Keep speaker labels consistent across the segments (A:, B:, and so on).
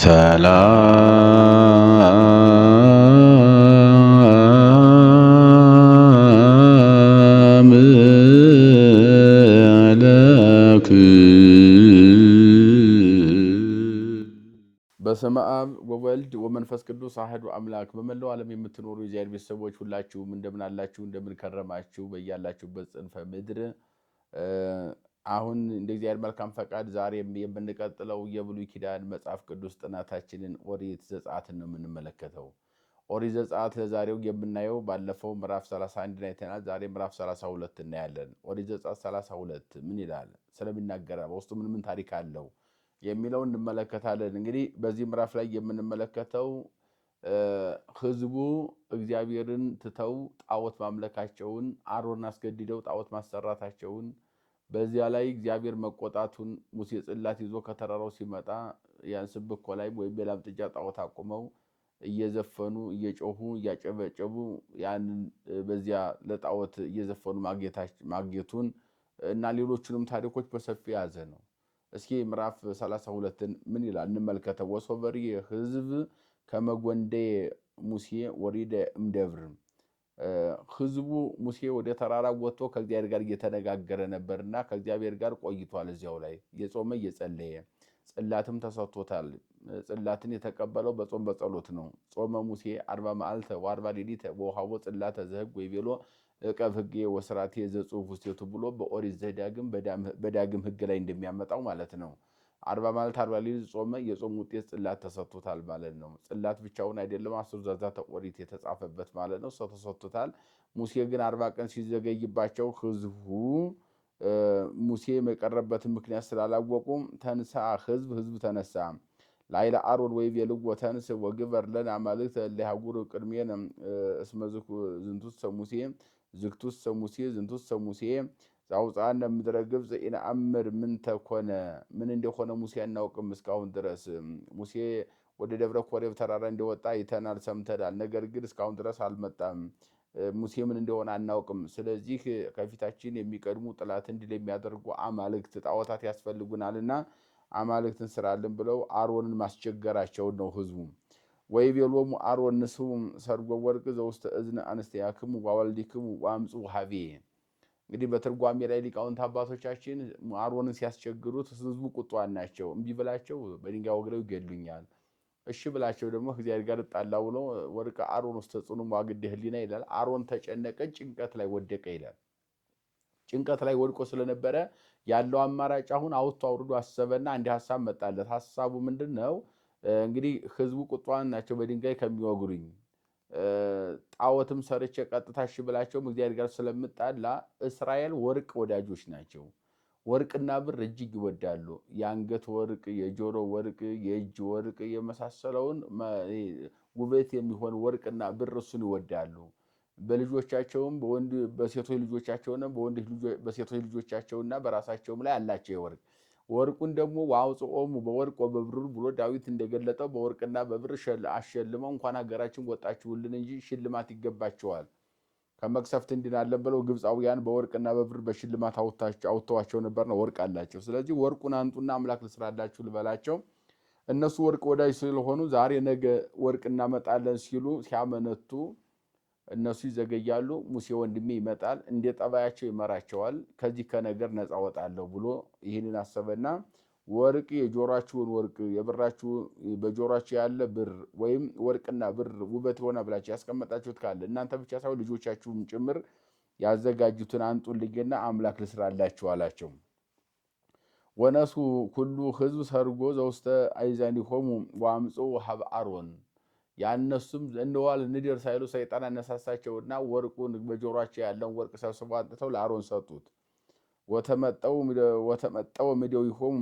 A: ሰላም በስመ አብ ወወልድ ወመንፈስ ቅዱስ አሐዱ አምላክ። በመላው ዓለም የምትኖሩ የእግዚአብሔር ቤተሰቦች ሁላችሁም እንደምን አላችሁ? እንደምን ከረማችሁ? በያላችሁበት ጽንፈ ምድር አሁን እንደ እግዚአብሔር መልካም ፈቃድ ዛሬ የምንቀጥለው የብሉይ ኪዳን መጽሐፍ ቅዱስ ጥናታችንን ኦሪት ዘጸአትን ነው የምንመለከተው። ኦሪት ዘጸአት ለዛሬው የምናየው ባለፈው ምዕራፍ 31 አይተናል። ዛሬ ምዕራፍ 32 እናያለን። ኦሪት ዘጸአት 32 ምን ይላል? ስለሚናገር በውስጡ ምን ታሪክ አለው የሚለው እንመለከታለን። እንግዲህ በዚህ ምዕራፍ ላይ የምንመለከተው ህዝቡ እግዚአብሔርን ትተው ጣዖት ማምለካቸውን፣ አሮን አስገድደው ጣዖት ማሰራታቸውን፣ በዚያ ላይ እግዚአብሔር መቆጣቱን፣ ሙሴ ጽላት ይዞ ከተራራው ሲመጣ ያን ስብኮ ላይ ወይም የላም ጥጃ ጣዖት አቁመው እየዘፈኑ እየጮሁ እያጨበጨቡ ያንን በዚያ ለጣዖት እየዘፈኑ ማግኘቱን እና ሌሎችንም ታሪኮች በሰፊ ያዘ ነው። እስኪ ምዕራፍ 32ን ምን ይላል እንመልከተው። ወሶበሪ ህዝብ ከመጎንዴ ሙሴ ወሪደ እምደብር። ህዝቡ ሙሴ ወደ ተራራ ወጥቶ ከእግዚአብሔር ጋር እየተነጋገረ ነበርና ከእግዚአብሔር ጋር ቆይቷል። እዚያው ላይ እየጾመ እየጸለየ ጽላትም ተሰጥቶታል። ጽላትን የተቀበለው በጾም በጸሎት ነው። ጾመ ሙሴ 40 መዓልተ ወ40 ሌሊተ ወውሃቦ ጽላተ ዘሕግ ወይቤሎ እቀብ ሕጌ ወሥርዓቴ ዘጽሑፍ ውስቴቱ ብሎ በኦሪት ዘዳግም በዳግም ሕግ ላይ እንደሚያመጣው ማለት ነው። 40 መዓልት 40 ሌሊት ጾመ። የጾም ውጤት ጽላት ተሰጥቶታል ማለት ነው። ጽላት ብቻውን አይደለም፣ 10 ትእዛዛተ ኦሪት የተጻፈበት ማለት ነው። ሰው ተሰጥቶታል። ሙሴ ግን 40 ቀን ሲዘገይባቸው ህዝቡ ሙሴ የቀረበትን ምክንያት ስላላወቁ ተንሳ ህዝብ ተነሳ። ላይለ አሮን ወይቤልዎ ተንስ ወግበር ለነ አማልክተ እለ ይሃጉሩ ቅድሜነ እስመ ዝንቱሰ ሙሴ ዝግቱሰ ሙሴ ዝንቱሰ ሙሴ ዘአውፅአነ እምድረ ግብፅ ኢነአምር ምንተ ኮነ። ምን እንደሆነ ሙሴ አናውቅም እስካሁን ድረስ። ሙሴ ወደ ደብረ ኮሬብ ተራራ እንደወጣ አይተናል፣ ሰምተናል። ነገር ግን እስካሁን ድረስ አልመጣም። ሙሴ ምን እንደሆነ አናውቅም። ስለዚህ ከፊታችን የሚቀድሙ ጠላትን ድል የሚያደርጉ አማልክት ጣዖታት ያስፈልጉናልና አማልክትን ስራልን ብለው አሮንን ማስቸገራቸውን ነው ህዝቡ። ወይቤሎሙ አሮን ንሥኡ ሰርጎ ወርቅ ዘውስተ እዝነ አንስትያክሙ ወአዋልዲክሙ ወአምፁ ሀቤ። እንግዲህ በትርጓሜ ላይ ሊቃውንት አባቶቻችን አሮንን ሲያስቸግሩት ህዝቡ ቁጧን ናቸው። እምቢ ብላቸው በድንጋይ ወግረው ይገድሉኛል፣ እሺ ብላቸው ደግሞ ከእግዚአብሔር ጋር ጣላ ብሎ ወርቀ አሮን ውስጥ ተጽዕኖ ዋግደ ህሊና ይላል። አሮን ተጨነቀ፣ ጭንቀት ላይ ወደቀ ይላል። ጭንቀት ላይ ወድቆ ስለነበረ ያለው አማራጭ አሁን አውጥቶ አውርዶ አሰበና አንድ ሀሳብ መጣለት። ሀሳቡ ምንድን ነው? እንግዲህ ህዝቡ ቁጧን ናቸው፣ በድንጋይ ከሚወግሩኝ ጣዖትም ሰርቼ ቀጥታ እሺ ብላቸውም እግዚአብሔር ጋር ስለምጣላ፣ እስራኤል ወርቅ ወዳጆች ናቸው። ወርቅና ብር እጅግ ይወዳሉ። የአንገት ወርቅ፣ የጆሮ ወርቅ፣ የእጅ ወርቅ የመሳሰለውን ውበት የሚሆን ወርቅና ብር እሱን ይወዳሉ። በልጆቻቸውም በሴቶች ልጆቻቸውና በሴቶች ልጆቻቸውና በራሳቸውም ላይ አላቸው የወርቅ ወርቁን ደግሞ ወአውፅኦሙ በወርቅ ወበብር ብሎ ዳዊት እንደገለጠው በወርቅና በብር አሸልመው እንኳን ሀገራችን ወጣችሁልን እንጂ ሽልማት ይገባቸዋል ከመቅሰፍት እንድናለን ብለው ግብፃውያን በወርቅና በብር በሽልማት አውጥተዋቸው ነበር ነው። ወርቅ አላቸው። ስለዚህ ወርቁን አንጡና አምላክ ልስራላችሁ ልበላቸው። እነሱ ወርቅ ወዳጅ ስለሆኑ ዛሬ ነገ ወርቅ እናመጣለን ሲሉ ሲያመነቱ እነሱ ይዘገያሉ። ሙሴ ወንድሜ ይመጣል፣ እንደ ጠባያቸው ይመራቸዋል። ከዚህ ከነገር ነፃ ወጣለሁ ብሎ ይህንን አሰበና ወርቅ የጆሮአችሁን ወርቅ የብራችሁ በጆሮአችሁ ያለ ብር ወይም ወርቅና ብር ውበት ሆነ ብላችሁ ያስቀመጣችሁት ካለ እናንተ ብቻ ሳይሆን ልጆቻችሁም ጭምር ያዘጋጁትን አንጡልኝና አምላክ ልስራላችሁ አላቸው። ወነሱ ሁሉ ህዝብ ሰርጎ ዘውስተ አይዛኒሆሙ ወአምጽኡ ሀበ አሮን። ያነሱም እንደዋል ንደር ሳይሉ ሰይጣን አነሳሳቸውና ወርቁን በጆሮአቸው ያለውን ወርቅ ሰብስበው አንጥተው ለአሮን ሰጡት። ወተመጠው ምድዊሆሙ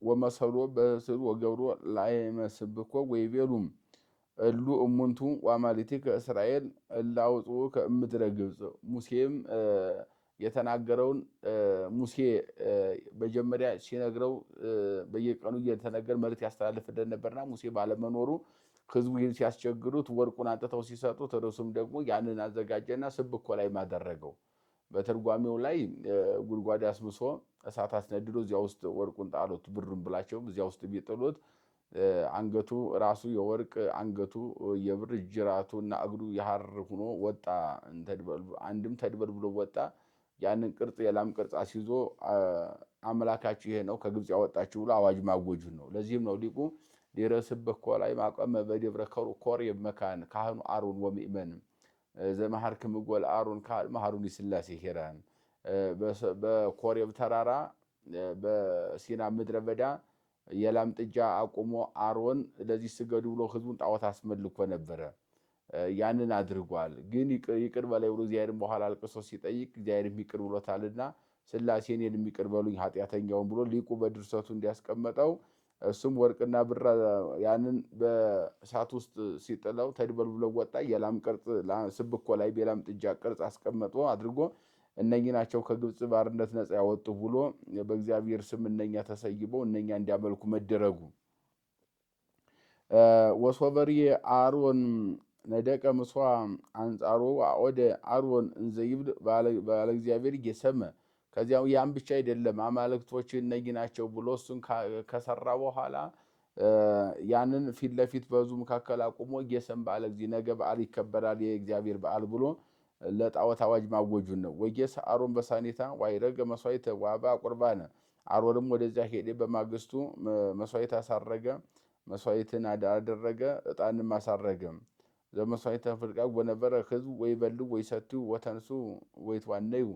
A: ወመሰሎ በስሉ ወገብሮ ላይመስብኮ ወይቤሉም እሉ እሙንቱ ወአማልክቲከ እስራኤል እለ አውጽኡከ እምድረ ግብፅ። ሙሴም የተናገረውን ሙሴ መጀመሪያ ሲነግረው በየቀኑ እየተነገረ መልእክት ያስተላልፍልን ነበርና ሙሴ ባለመኖሩ ህዝቡ ይህን ሲያስቸግሩት ወርቁን አንጥተው ሲሰጡት እርሱም ደግሞ ያንን አዘጋጀና ስብኮ ላይ ማደረገው። በትርጓሜው ላይ ጉድጓድ አስብሶ እሳት አስነድዶ እዚያ ውስጥ ወርቁን ጣሉት። ብሩን ብላቸው እዚያ ውስጥ ቢጥሉት አንገቱ ራሱ የወርቅ አንገቱ የብር ጅራቱና እግሩ የሐር ሆኖ ወጣ። አንድም ተድበልብሎ ወጣ። ያንን ቅርጽ የላም ቅርጽ አስይዞ አምላካችሁ ይሄ ነው ከግብፅ ያወጣችሁ ብሎ አዋጅ ማወጁን ነው። ለዚህም ነው ሊቁ ሊረስብህ ኮላይ ማቆመ በደብረ ኮሬብ መካን ካህኑ አሮን ወምእመን ዘመሃር ክምጎል አሮን ካህን መሃሩን ስላሴ ሄራን በኮሬብ ተራራ በሲና ምድረ በዳ የላም ጥጃ አቁሞ አሮን ለዚህ ስገዱ ብሎ ህዝቡን ጣዖት አስመልኮ ነበረ። ያንን አድርጓል። ግን ይቅር በላይ ብሎ እግዚአብሔርን በኋላ አልቅሶ ሲጠይቅ እግዚአብሔር ይቅር ብሎታልና ስላሴን የሚቅር በሉኝ ኃጢአተኛውን ብሎ ሊቁ በድርሰቱ እንዲያስቀመጠው እሱም ወርቅና ብር ያንን በእሳት ውስጥ ሲጥለው ተድበልብሎ ወጣ። የላም ቅርጽ ስብኮ ላይ የላም ጥጃ ቅርጽ አስቀምጦ አድርጎ እነኚህ ናቸው ከግብፅ ባርነት ነፃ ያወጡ ብሎ በእግዚአብሔር ስም እነኛ ተሰይበው እነኛ እንዲያመልኩ መደረጉ ወሶበሪ አሮን ነደቀ ምስዋ አንጻሮ ወደ አሮን እንዘይብል ባለ እግዚአብሔር እየሰመ ከዚያው ያን ብቻ አይደለም አማልክቶች እነኚህ ናቸው ብሎ እሱን ከሰራ በኋላ ያንን ፊት ለፊት በህዝቡ መካከል አቁሞ እየሰም ባለ ጊዜ ነገ በዓል ይከበራል የእግዚአብሔር በዓል ብሎ ለጣዖት አዋጅ ማወጁን ነው። ወጌሰ አሮን በሳኔታ ዋይረገ መስዋዕተ ዋባ ቁርባነ አሮንም ወደዚያ ሄደ። በማግስቱ መስዋዕት አሳረገ፣ መስዋዕትን አደረገ፣ ዕጣንም አሳረገ። ዘመስዋዕተ ፍርቃ ወነበረ ህዝብ ወይ በሉ ወይ ሰቱ ወተንሱ ወይ ተዋነዩ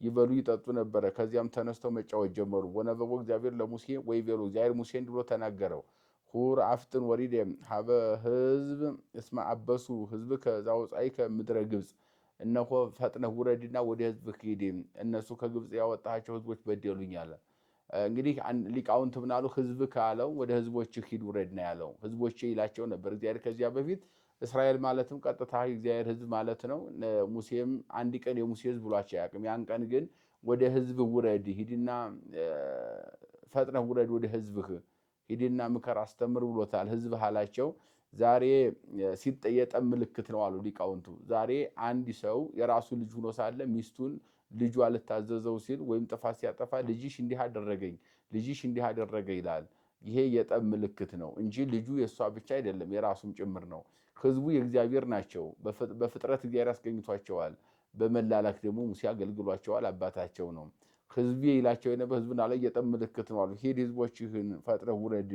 A: ይበሉ ይጠጡ ነበረ። ከዚያም ተነስተው መጫወት ጀመሩ። ወነበቦ እግዚአብሔር ለሙሴ ወይ ቤሎ እግዚአብሔር ሙሴን ብሎ ተናገረው። ሁር አፍጥን ወሪደ ሀበ ህዝብ እስማ አበሱ ህዝብ ከዛውፃይ ከምድረ ግብፅ እነሆ ፈጥነህ ውረድና ወደ ህዝብ ሂድ፣ እነሱ ከግብፅ ያወጣቸው ህዝቦች በደሉኝ አለ። እንግዲህ ሊቃውንት ምናሉ ህዝብ ካለው ወደ ህዝቦች ሂድ ውረድ ነው ያለው። ህዝቦች ይላቸው ነበር እግዚአብሔር ከዚያ በፊት እስራኤል ማለትም ቀጥታ እግዚአብሔር ህዝብ ማለት ነው። ሙሴም አንድ ቀን የሙሴ ህዝብ ብሏቸው አያውቅም። ያን ቀን ግን ወደ ህዝብ ውረድ ሂድና ፈጥነህ ውረድ ወደ ህዝብህ ሂድና ምከር አስተምር ብሎታል። ህዝብ አላቸው። ዛሬ የጠብ ምልክት ነው አሉ ሊቃውንቱ። ዛሬ አንድ ሰው የራሱ ልጅ ሆኖ ሳለ ሚስቱን ልጁ አልታዘዘው ሲል ወይም ጥፋት ሲያጠፋ ልጅሽ እንዲህ አደረገኝ፣ ልጅሽ እንዲህ አደረገ ይላል። ይሄ የጠብ ምልክት ነው እንጂ ልጁ የእሷ ብቻ አይደለም የራሱም ጭምር ነው። ህዝቡ የእግዚአብሔር ናቸው። በፍጥረት እግዚአብሔር አስገኝቷቸዋል። በመላላክ ደግሞ ሙሴ አገልግሏቸዋል። አባታቸው ነው። ህዝቤ ይላቸው የነበር ህዝብን አለ የጠብ ምልክት ነው አሉ። ሂድ ህዝቦችህን ፈጥረህ ውረድ፣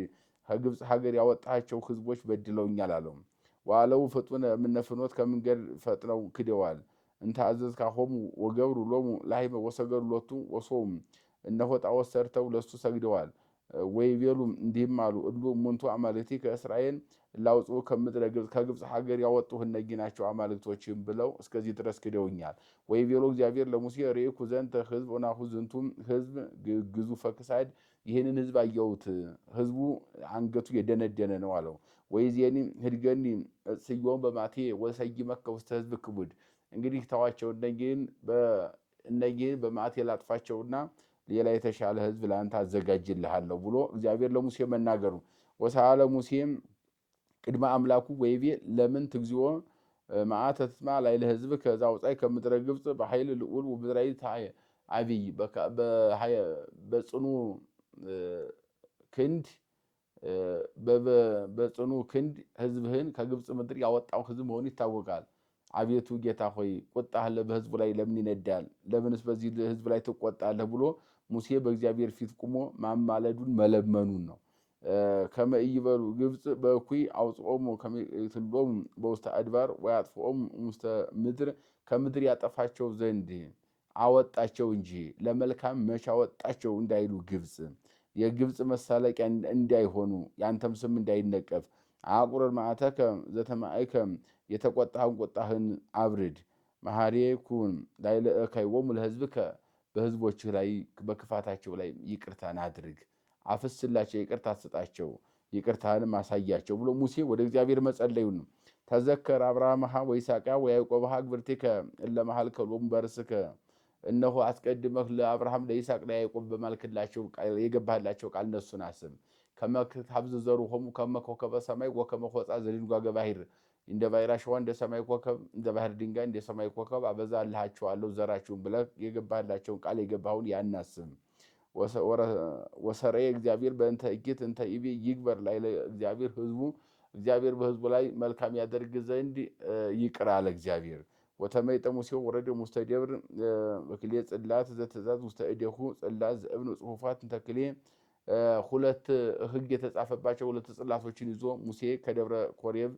A: ከግብፅ ሀገር ያወጣቸው ህዝቦች በድለውኛል አለው። ዋለው ፍጡነ እምነፍኖት ከመንገድ ፈጥነው ክደዋል። እንተ አዘዝካሆሙ ወገብሩ ሎሙ ላህመ ወሰገዱ ሎቱ ወሶም እነሆ ጣዖት ሰርተው ለሱ ሰግደዋል። ወይቤሉም እንዲህም አሉ እሉ እሙንቱ አማልክቲ ከእስራኤል ላውጽኡ ከምድረ ግብፅ ከግብፅ ሀገር ያወጡህ እነዚህ ናቸው አማልክቶችም ብለው እስከዚህ ድረስ ክደውኛል። ወይቤሎ እግዚአብሔር ለሙሴ ርኢኩ ዘንተ ህዝብ ወናሁ ዝንቱም ህዝብ ግዙፈ ክሳድ ይህንን ህዝብ አየሁት፣ ህዝቡ አንገቱ የደነደነ ነው አለው። ወይዜኒ ህድገኒ ስዮም በማቴ ወሰይመከ ውስተ ህዝብ ክቡድ እንግዲህ ተዋቸው እነዚህን በማቴ ላጥፋቸውና ሌላ የተሻለ ህዝብ ለአንተ አዘጋጅልሃለሁ ብሎ እግዚአብሔር ለሙሴ መናገሩ። ወሰአለ ሙሴም ቅድመ አምላኩ ወይቤ ለምን ትግዚኦ መዓተ ትስማ ላይ ለህዝብ ከዛ ውፃይ ከምድረ ግብፅ በኃይል ልዑል ወምድራዊ አብይ በጽኑ ክንድ በጽኑ ክንድ ህዝብህን ከግብፅ ምድር ያወጣው ህዝብ መሆኑ ይታወቃል። አቤቱ ጌታ ሆይ ቁጣህ በህዝቡ ላይ ለምን ይነዳል? ለምንስ በዚህ ህዝብ ላይ ትቆጣለህ? ብሎ ሙሴ በእግዚአብሔር ፊት ቁሞ ማማለዱን መለመኑን ነው። ከመይበሉ ግብፅ በኩይ አውጽኦሙ ከመይትሎም በውስተ አድባር ወያጥፍኦም ውስተ ምድር ከምድር ያጠፋቸው ዘንድ አወጣቸው እንጂ ለመልካም መቼ አወጣቸው እንዳይሉ ግብፅ የግብፅ መሳለቂያ እንዳይሆኑ ያንተም ስም እንዳይነቀፍ አቁረር መዓተከ ዘተማእከ የተቆጣህን ቁጣህን አብርድ መሐሬ ኩን ላይለእከይዎሙ ለህዝብከ በህዝቦችህ ላይ በክፋታቸው ላይ ይቅርታን አድርግ አፍስላቸው ይቅርታ ስጣቸው ይቅርታንም አሳያቸው ብሎ ሙሴ ወደ እግዚአብሔር መጸለዩን ነው። ተዘከር አብርሃምሃ ወይስሐቅ ወያዕቆብሃ ግብርቲከ እለ መሃልከ ሎሙ በርስከ እነሆ አስቀድመህ ለአብርሃም ለይስሐቅ ለያዕቆብ በማልክላቸው የገባህላቸው ቃል እነሱን አስብ። ከመክታብዝ ዘሩሆሙ ከመኮከበ ሰማይ ወከመ ሆጻ ዘድንጓገ ባሕር እንደ ባሕር አሸዋ እንደ ሰማይ ኮከብ እንደ ባሕር ድንጋይ እንደ ሰማይ ኮከብ አበዛልሃቸዋለሁ ዘራችሁን ብለህ የገባህላቸውን ቃል የገባኸውን ያን አስብ። ወሰረየ እግዚአብሔር በእንተ እኪት እንተ ኢቤ ይግበር ላይ እግዚአብሔር እግዚአብሔር በህዝቡ ላይ መልካም ያደርግ ዘንድ ይቅር አለ እግዚአብሔር። ወተመይጠ ሙሴ ወረደ ውስተ ደብር በክልኤ ጽላት ዘትእዛዝ ውስተ እዴሁ ጽላት ዘእብን ጽሑፋት እንተ ክልኤ ሁለት ሕግ የተጻፈባቸው ሁለት ጽላቶችን ይዞ ሙሴ ከደብረ ኮሬብ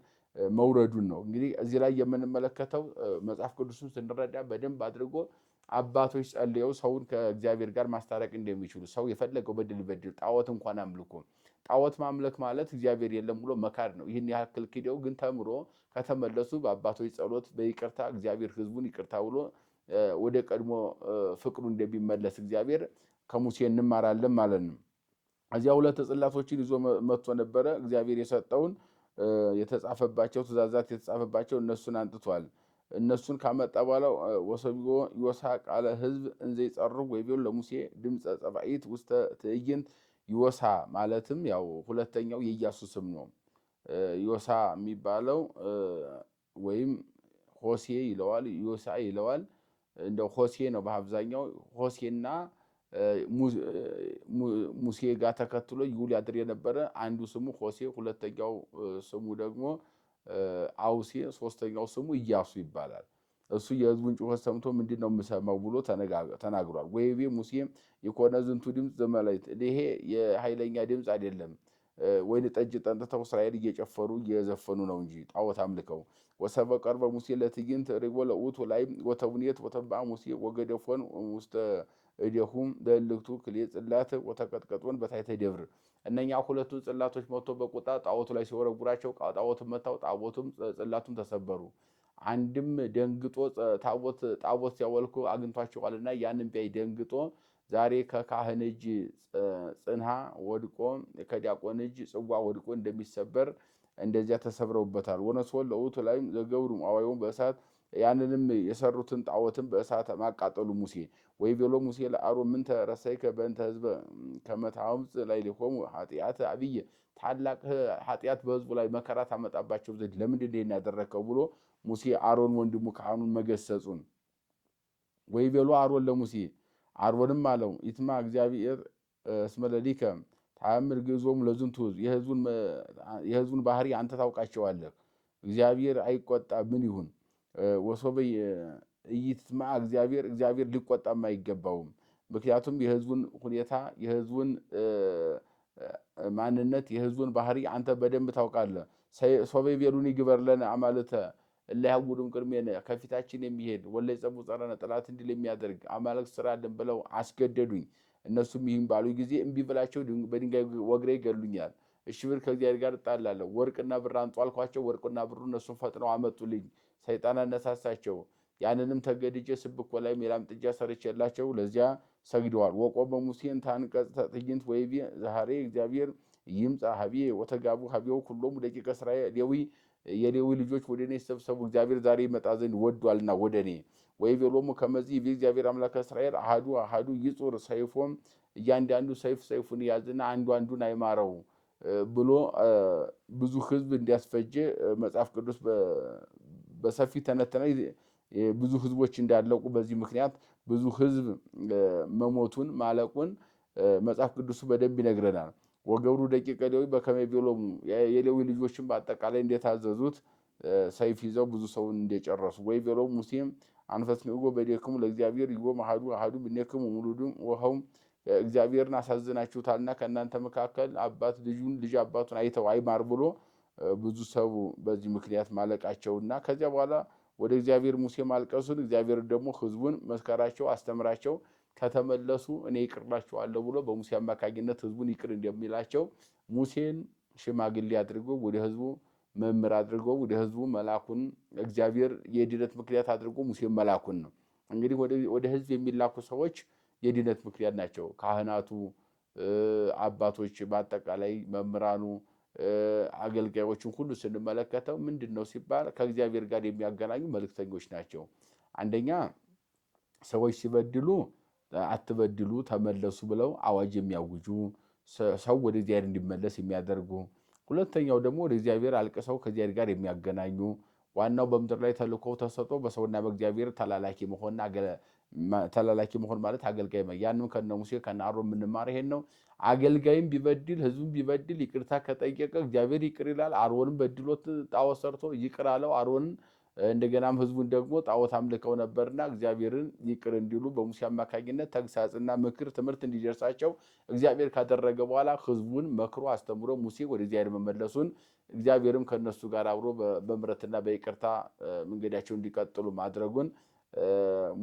A: መውረዱን ነው። እንግዲህ እዚህ ላይ የምንመለከተው መጽሐፍ ቅዱስን ስንረዳ በደንብ አድርጎ አባቶች ጸልየው ሰውን ከእግዚአብሔር ጋር ማስታረቅ እንደሚችሉ ሰው የፈለገው በድል ይበድል ጣዖት እንኳን አምልኮ ጣዖት ማምለክ ማለት እግዚአብሔር የለም ብሎ መካድ ነው። ይህን ያክል ክደው ግን ተምሮ ከተመለሱ በአባቶች ጸሎት በይቅርታ እግዚአብሔር ሕዝቡን ይቅርታ ብሎ ወደ ቀድሞ ፍቅሩ እንደሚመለስ እግዚአብሔር ከሙሴ እንማራለን ማለት ነው። እዚያ ሁለት ጽላቶችን ይዞ መጥቶ ነበረ። እግዚአብሔር የሰጠውን የተጻፈባቸው ትእዛዛት የተጻፈባቸው እነሱን አንጥቷል። እነሱን ካመጣ በኋላ ወሰቢዮ ዮሳ ቃለ ሕዝብ እንዘ ይጸርብ ወይቤሎ ለሙሴ ድምፀ ጸባኢት ውስተ ትዕይንት ዮሳ ማለትም ያው ሁለተኛው የኢያሱ ስም ነው። ዮሳ የሚባለው ወይም ሆሴ ይለዋል፣ ዮሳ ይለዋል። እንደው ሆሴ ነው በአብዛኛው። ሆሴና ሙሴ ጋር ተከትሎ ይውል ያድር የነበረ አንዱ ስሙ ሆሴ፣ ሁለተኛው ስሙ ደግሞ አውሴ፣ ሶስተኛው ስሙ ኢያሱ ይባላል። እሱ የሕዝቡን ጩኸት ሰምቶ ምንድን ነው የምሰማው ብሎ ተናግሯል። ወይቤ ሙሴ የኮነ ዝንቱ ድምፅ ዘመላእክት፣ ይሄ የኃይለኛ ድምፅ አይደለም፣ ወይን ጠጅ ጠጥተው እስራኤል እየጨፈሩ እየዘፈኑ ነው እንጂ ጣዖት አምልከው። ወሰበ ቀርበ ሙሴ ለትዕይንት ርግቦ ለውእቱ ላይ ወተውኔት ወተባአ ሙሴ ወገደፎን ውስተ እዴሁም ለእልክቱ ክልኤ ጽላት ወተቀጥቀጦን በታሕተ ደብር። እነኛ ሁለቱን ጽላቶች መጥቶ በቁጣ ጣዖቱ ላይ ሲወረጉራቸው ጣዖቱን መታው፣ ጣዖቱም ጽላቱም ተሰበሩ። አንድም ደንግጦ ጣዖት ሲያወልኩ አግኝቷቸዋልና ያንን ቢያይ ደንግጦ ዛሬ ከካህን እጅ ጽንሃ ወድቆ ከዲያቆን እጅ ጽዋ ወድቆ እንደሚሰበር እንደዚያ ተሰብረውበታል። ወነሶን ለውእቱ ላይም ዘገብሩ አዋዮን በእሳት ያንንም የሰሩትን ጣዖትን በእሳት ማቃጠሉ ሙሴ። ወይቤሎ ሙሴ ለአሮን ምንተ ረሰይከ በእንተ ሕዝበ ከመ ታምጽእ ላዕሌሆሙ ኃጢአተ አብየ፣ ታላቅ ኃጢአት በሕዝቡ ላይ መከራ ታመጣባቸው ዘንድ ለምንድን ነው ይህን ያደረግከው ብሎ ሙሴ አሮን ወንድሙ ካህኑን መገሰጹን። ወይቤሎ አሮን ለሙሴ፣ አሮንም አለው ይትማ እግዚአብሔር እስመ ለሊከ ተአምር ግዞሙ ለዝንቱ ሕዝብ፣ የሕዝቡን ባህሪ አንተ ታውቃቸዋለህ። እግዚአብሔር አይቆጣ ምን ይሁን? ወሶበ ኢይትማ እግዚአብሔር ሊቆጣም አይገባውም። ምክንያቱም የሕዝቡን ሁኔታ የሕዝቡን ማንነት የሕዝቡን ባህሪ አንተ በደንብ ታውቃለህ። ሶበ ይቤሉኒ ግበር ለነ አማልክተ እለ ያዕቡዱም ቅድሜነ፣ ከፊታችን የሚሄድ ወለ ይጸቡ ጸረነ፣ ጠላት እንዲል የሚያደርግ አማልክት ስራልን ብለው አስገደዱኝ። እነሱም ይህን ባሉ ጊዜ እምቢ ብላቸው በድንጋይ ወግሬ ይገሉኛል። እሺ ብል ከእግዚአብሔር ጋር እጣላለሁ። ወርቅና ብር አምጡ አልኳቸው፣ ወርቅና ብሩ እነሱም ፈጥነው አመጡልኝ። ሰይጣን አነሳሳቸው። ያንንም ተገድጄ ስብኮ ላይ ሜላም ጥጃ ሰርቼላቸው ለዚያ ሰግደዋል። ወቆመ ሙሴ እንተ አንቀጸ ትዕይንት ወይቤ ዛሬ እግዚአብሔር ይምጻ ሀቢየ ወተጋቡ ሀቢው ኩሎሙ ደቂቀ እስራኤል ሌዊ፣ የሌዊ ልጆች ወደ እኔ ይሰብሰቡ፣ እግዚአብሔር ዛሬ ይመጣ ዘንድ ወዷልና ወደ እኔ። ወይቤሎሙ ከመዚህ እግዚአብሔር አምላከ እስራኤል አሃዱ አሃዱ ይጹር ሰይፎም፣ እያንዳንዱ ሰይፉን ያዝና አንዱ አንዱን አይማረው ብሎ ብዙ ሕዝብ እንዲያስፈጀ መጽሐፍ ቅዱስ በሰፊ ተነተነ። ብዙ ሕዝቦች እንዳለቁ በዚህ ምክንያት ብዙ ሕዝብ መሞቱን ማለቁን መጽሐፍ ቅዱሱ በደንብ ይነግረናል። ወገብሩ ደቂቀ ሌዊ በከመ ይቤሎሙ፣ የሌዊ ልጆችን በአጠቃላይ እንደታዘዙት ሰይፍ ይዘው ብዙ ሰውን እንደጨረሱ። ወይቤሎሙ ሙሴም አንፈስንዕዎ በእዴክሙ ለእግዚአብሔር ይጎ አሐዱ አሐዱ እምኔክሙ ውሉድም ወሀውም፣ እግዚአብሔርን አሳዝናችሁታልና ከእናንተ መካከል አባት ልጁን ልጅ አባቱን አይተው አይማር ብሎ ብዙ ሰው በዚህ ምክንያት ማለቃቸውና ከዚያ በኋላ ወደ እግዚአብሔር ሙሴ ማልቀሱን እግዚአብሔር ደግሞ ሕዝቡን መስከራቸው አስተምራቸው ከተመለሱ እኔ ይቅርላቸዋለሁ ብሎ በሙሴ አማካኝነት ሕዝቡን ይቅር እንደሚላቸው ሙሴን ሽማግሌ አድርጎ ወደ ሕዝቡ መምህር አድርጎ ወደ ሕዝቡ መላኩን እግዚአብሔር የድነት ምክንያት አድርጎ ሙሴን መላኩን ነው። እንግዲህ ወደ ሕዝብ የሚላኩ ሰዎች የድነት ምክንያት ናቸው። ካህናቱ፣ አባቶች፣ በአጠቃላይ መምህራኑ፣ አገልጋዮችን ሁሉ ስንመለከተው ምንድን ነው ሲባል ከእግዚአብሔር ጋር የሚያገናኙ መልእክተኞች ናቸው። አንደኛ ሰዎች ሲበድሉ አትበድሉ ተመለሱ ብለው አዋጅ የሚያውጁ ሰው ወደ እግዚአብሔር እንዲመለስ የሚያደርጉ፣ ሁለተኛው ደግሞ ወደ እግዚአብሔር አልቅሰው ከእግዚአብሔር ጋር የሚያገናኙ። ዋናው በምድር ላይ ተልእኮው ተሰጥቶ በሰውና በእግዚአብሔር ተላላኪ መሆንና ተላላኪ መሆን ማለት አገልጋይ ያንም ከነ ሙሴ ከነ አሮን የምንማር ይሄን ነው። አገልጋይም ቢበድል ህዝቡም ቢበድል ይቅርታ ከጠየቀ እግዚአብሔር ይቅር ይላል። አሮንም በድሎት ጣዖት ሰርቶ ይቅር አለው አሮንን። እንደገናም ህዝቡን ደግሞ ጣዖት አምልከው ነበርና እግዚአብሔርን ይቅር እንዲሉ በሙሴ አማካኝነት ተግሳጽና ምክር ትምህርት እንዲደርሳቸው እግዚአብሔር ካደረገ በኋላ ህዝቡን መክሮ አስተምሮ ሙሴ ወደ እግዚአብሔር መመለሱን እግዚአብሔርም ከነሱ ጋር አብሮ በምሕረትና በይቅርታ መንገዳቸው እንዲቀጥሉ ማድረጉን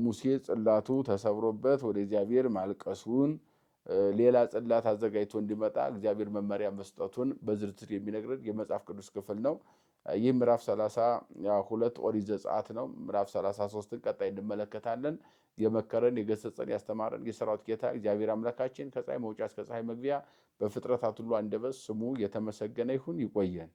A: ሙሴ ጽላቱ ተሰብሮበት ወደ እግዚአብሔር ማልቀሱን ሌላ ጽላት አዘጋጅቶ እንዲመጣ እግዚአብሔር መመሪያ መስጠቱን በዝርዝር የሚነግረን የመጽሐፍ ቅዱስ ክፍል ነው። ይህ ምዕራፍ 32 ኦሪት ዘጸአት ነው። ምዕራፍ 33ን ቀጣይ እንመለከታለን። የመከረን የገሰጸን ያስተማረን የሰራዊት ጌታ እግዚአብሔር አምላካችን ከፀሐይ መውጫ እስከ ፀሐይ መግቢያ በፍጥረታት ሁሉ አንደበት ስሙ የተመሰገነ ይሁን። ይቆየን።